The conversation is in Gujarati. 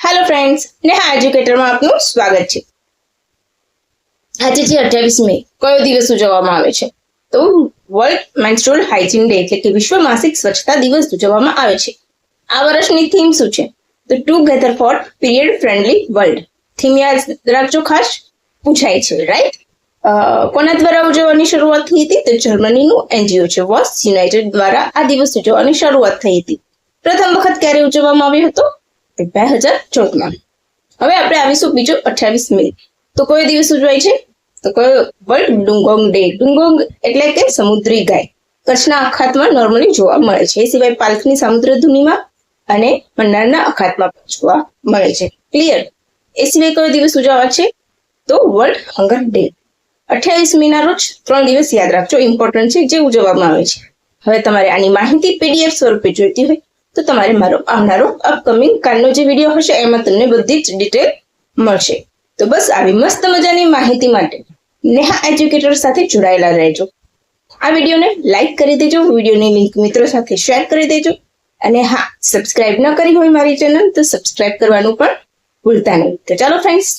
હેલો ફ્રેન્ડ્સ, નેહા એજ્યુકેટરમાં આપનું સ્વાગત છે। આજે છે 28 મે, કયો દિવસ ઉજવવામાં આવે છે? તો વર્લ્ડ મેન્સ્ટ્રુઅલ હાઇજીન ડે એટલે કે વિશ્વ માસિક સ્વચ્છતા દિવસ ઉજવવામાં આવે છે। આ વર્ષની થીમ શું છે? તો together for period friendly world. Theme યાદ રાખજો, ખાસ પૂછાય છે, રાઈટ? કોના દ્વારા ઉજવવાની શરૂઆત થઈ હતી? તો જર્મનીનું એનજીઓ છે વોસ યુનાઇટેડ દ્વારા આ દિવસ ઉજવવાની શરૂઆત થઈ હતી। પ્રથમ વખત ક્યારે ઉજવવામાં આવ્યો હતો? 2014માં। હવે આપણે આવીશું બીજો 28 મે। તો કયો દિવસ ઉજવાય છે? તો કયો? World ડુંગોંગ day. ડુંગોંગ એટલે કે સમુદ્રી ગાય કચ્છના અખાતમાં નોર્મલી જોવા મળે છે। એ સિવાય પાલખની સમુદ્ર ધુનીમાં અને મન્નારના અખાતમાં જોવા મળે છે। ક્લિયર? એ સિવાય કયો દિવસ ઉજવાય છે? તો વર્લ્ડ હંગર ડે। 28 મેના રોજ 3 દિવસ યાદ રાખજો, ઇમ્પોર્ટન્ટ છે, જે ઉજવવામાં આવે છે। હવે તમારે આની માહિતી પીડીએફ સ્વરૂપે જોઈતી હોય તો તમારે મારો આવનારો અપકમિંગ કાલનો જે વિડીયો હશે એમાં તમને બધી જ ડિટેલ મળશે। તો બસ આવી મસ્ત મજાની માહિતી માટે નેહા એજ્યુકેટર સાથે જોડાયેલા રહેજો। આ વિડીયોને લાઈક કરી દેજો, વિડીયોની લિંક મિત્રો સાથે શેર કરી દેજો, અને હા, સબસ્ક્રાઇબ ન કરી હોય મારી ચેનલ તો સબસ્ક્રાઇબ કરવાનું પણ ભૂલતા નહીં। તો ચાલો ફ્રેન્ડ્સ,